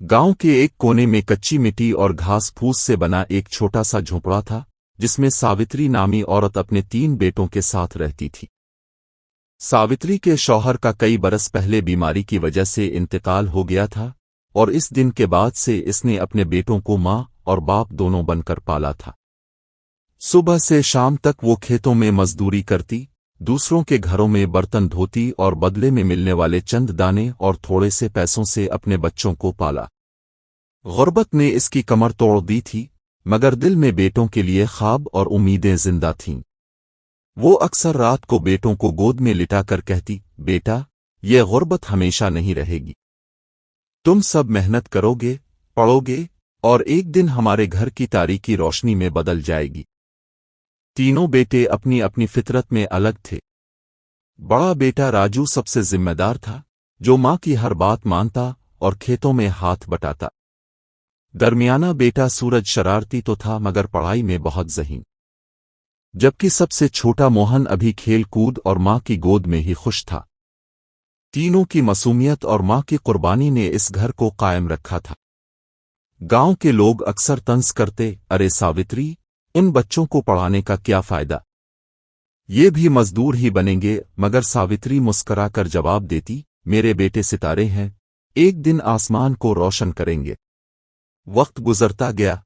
गांव के एक कोने में कच्ची मिट्टी और घास फूस से बना एक छोटा सा झोंपड़ा था, जिसमें सावित्री नामी औरत अपने 3 बेटों के साथ रहती थी। सावित्री के शौहर का कई बरस पहले बीमारी की वजह से इंतकाल हो गया था, और इस दिन के बाद से इसने अपने बेटों को मां और बाप दोनों बनकर पाला था। सुबह से शाम तक वो खेतों में मजदूरी करती, दूसरों के घरों में बर्तन धोती और बदले में मिलने वाले चंद दाने और थोड़े से पैसों से अपने बच्चों को पाला। गुर्बत ने इसकी कमर तोड़ दी थी, मगर दिल में बेटों के लिए ख्वाब और उम्मीदें जिंदा थीं। वो अक्सर रात को बेटों को गोद में लिटाकर कहती, बेटा, ये गुर्बत हमेशा नहीं रहेगी। तुम सब मेहनत करोगे, पढ़ोगे, और एक दिन हमारे घर की तारीकी रोशनी में बदल जाएगी। तीनों बेटे अपनी अपनी फितरत में अलग थे। बड़ा बेटा राजू सबसे जिम्मेदार था, जो मां की हर बात मानता और खेतों में हाथ बटाता। दरमियाना बेटा सूरज शरारती तो था, मगर पढ़ाई में बहुत ज़हीन। जबकि सबसे छोटा मोहन अभी खेल कूद और मां की गोद में ही खुश था। तीनों की मासूमियत और मां की कुर्बानी ने इस घर को कायम रखा था। गांव के लोग अक्सर तंज करते, अरे सावित्री, इन बच्चों को पढ़ाने का क्या फायदा, ये भी मजदूर ही बनेंगे। मगर सावित्री मुस्करा कर जवाब देती, मेरे बेटे सितारे हैं, एक दिन आसमान को रोशन करेंगे। वक्त गुजरता गया।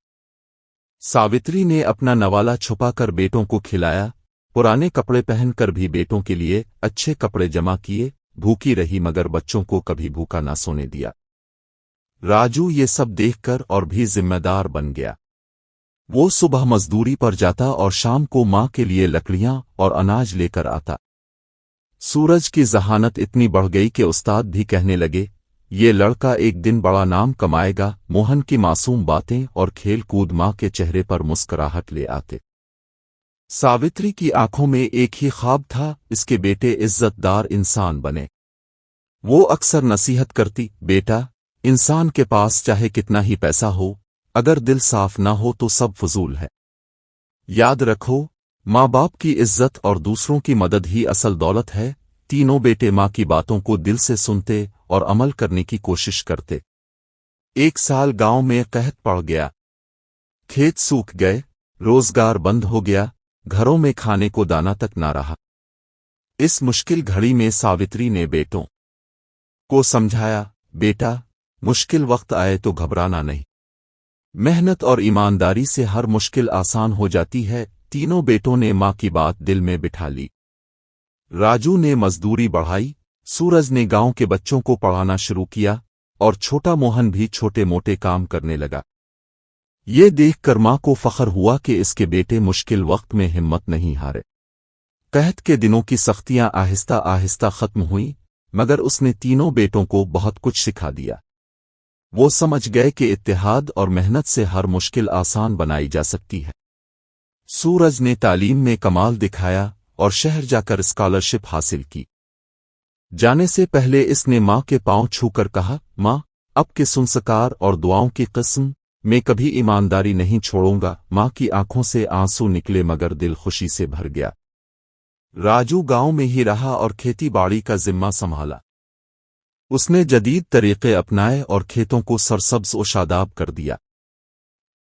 सावित्री ने अपना नवाला छुपाकर बेटों को खिलाया, पुराने कपड़े पहनकर भी बेटों के लिए अच्छे कपड़े जमा किए, भूखी रही मगर बच्चों को कभी भूखा ना सोने दिया। राजू ये सब देखकर और भी जिम्मेदार बन गया। वो सुबह मजदूरी पर जाता और शाम को मां के लिए लकड़ियां और अनाज लेकर आता। सूरज की जहानत इतनी बढ़ गई कि उस्ताद भी कहने लगे, ये लड़का एक दिन बड़ा नाम कमाएगा। मोहन की मासूम बातें और खेल कूद मां के चेहरे पर मुस्कुराहट ले आते। सावित्री की आंखों में एक ही ख्वाब था, इसके बेटे इज्जतदार इंसान बने। वो अक्सर नसीहत करती, बेटा, इंसान के पास चाहे कितना ही पैसा हो, अगर दिल साफ ना हो तो सब फजूल है। याद रखो, माँ बाप की इज्जत और दूसरों की मदद ही असल दौलत है। तीनों बेटे माँ की बातों को दिल से सुनते और अमल करने की कोशिश करते। एक साल गांव में कहत पड़ गया। खेत सूख गए, रोजगार बंद हो गया, घरों में खाने को दाना तक ना रहा। इस मुश्किल घड़ी में सावित्री ने बेटों को समझाया, बेटा, मुश्किल वक्त आए तो घबराना नहीं। मेहनत और ईमानदारी से हर मुश्किल आसान हो जाती है। तीनों बेटों ने मां की बात दिल में बिठा ली। राजू ने मजदूरी बढ़ाई, सूरज ने गांव के बच्चों को पढ़ाना शुरू किया, और छोटा मोहन भी छोटे मोटे काम करने लगा। ये देखकर मां को फख्र हुआ कि इसके बेटे मुश्किल वक्त में हिम्मत नहीं हारे। कहत के दिनों की सख्तियां आहिस्ता आहिस्ता खत्म हुई, मगर उसने तीनों बेटों को बहुत कुछ सिखा दिया। वो समझ गए कि इत्तेहाद और मेहनत से हर मुश्किल आसान बनाई जा सकती है। सूरज ने तालीम में कमाल दिखाया और शहर जाकर स्कॉलरशिप हासिल की। जाने से पहले इसने मां के पांव छूकर कहा, मां, अब के संस्कार और दुआओं की कसम, मैं कभी ईमानदारी नहीं छोड़ूंगा। मां की आंखों से आंसू निकले मगर दिल खुशी से भर गया। राजू गांव में ही रहा और खेती बाड़ी का जिम्मा संभाला। उसने जदीद तरीके अपनाए और खेतों को सरसब्ज और शादाब कर दिया।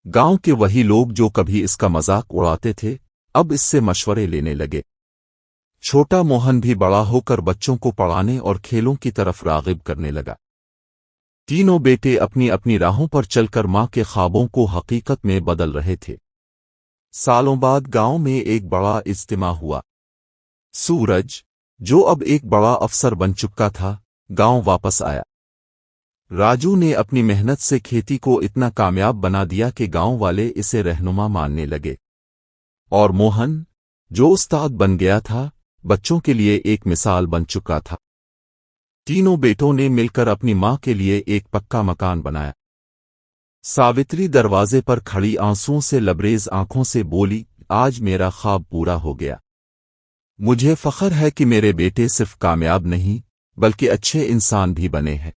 गांव के वही लोग जो कभी इसका मजाक उड़ाते थे, अब इससे मशवरे लेने लगे। छोटा मोहन भी बड़ा होकर बच्चों को पढ़ाने और खेलों की तरफ रागिब करने लगा। तीनों बेटे अपनी अपनी राहों पर चलकर मां के ख्वाबों को हकीकत में बदल रहे थे। सालों बाद गांव में एक बड़ा इज्तिमा हुआ। सूरज, जो अब एक बड़ा अफसर बन चुका था, गांव वापस आया। राजू ने अपनी मेहनत से खेती को इतना कामयाब बना दिया कि गांव वाले इसे रहनुमा मानने लगे। और मोहन, जो उस्ताद बन गया था, बच्चों के लिए एक मिसाल बन चुका था। तीनों बेटों ने मिलकर अपनी मां के लिए एक पक्का मकान बनाया। सावित्री दरवाजे पर खड़ी आंसुओं से लबरेज आंखों से बोली, आज मेरा ख्वाब पूरा हो गया। मुझे फख्र है कि मेरे बेटे सिर्फ कामयाब नहीं, बल्कि अच्छे इंसान भी बने हैं।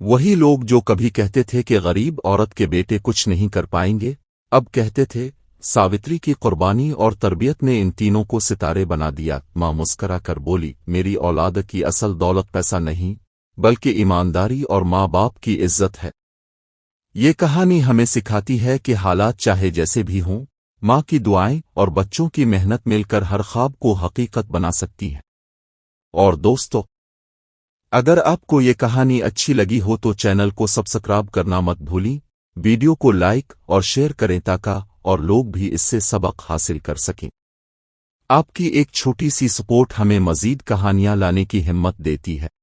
वही लोग जो कभी कहते थे कि गरीब औरत के बेटे कुछ नहीं कर पाएंगे, अब कहते थे, सावित्री की कुर्बानी और तरबियत ने इन तीनों को सितारे बना दिया। मां मुस्करा कर बोली, मेरी औलाद की असल दौलत पैसा नहीं, बल्कि ईमानदारी और माँ बाप की इज्जत है। یہ کہانی ہمیں سکھاتی ہے کہ حالات چاہے جیسے بھی ہوں، ماں کی دعائیں اور بچوں کی محنت مل کر ہر خواب کو حقیقت بنا سکتی ہیں۔ اور دوستو، اگر آپ کو یہ کہانی اچھی لگی ہو تو چینل کو سبسکرائب کرنا مت بھولیں، ویڈیو کو لائک اور شیئر کریں تاکہ اور لوگ بھی اس سے سبق حاصل کر سکیں۔ آپ کی ایک چھوٹی سی سپورٹ ہمیں مزید کہانیاں لانے کی ہمت دیتی ہے۔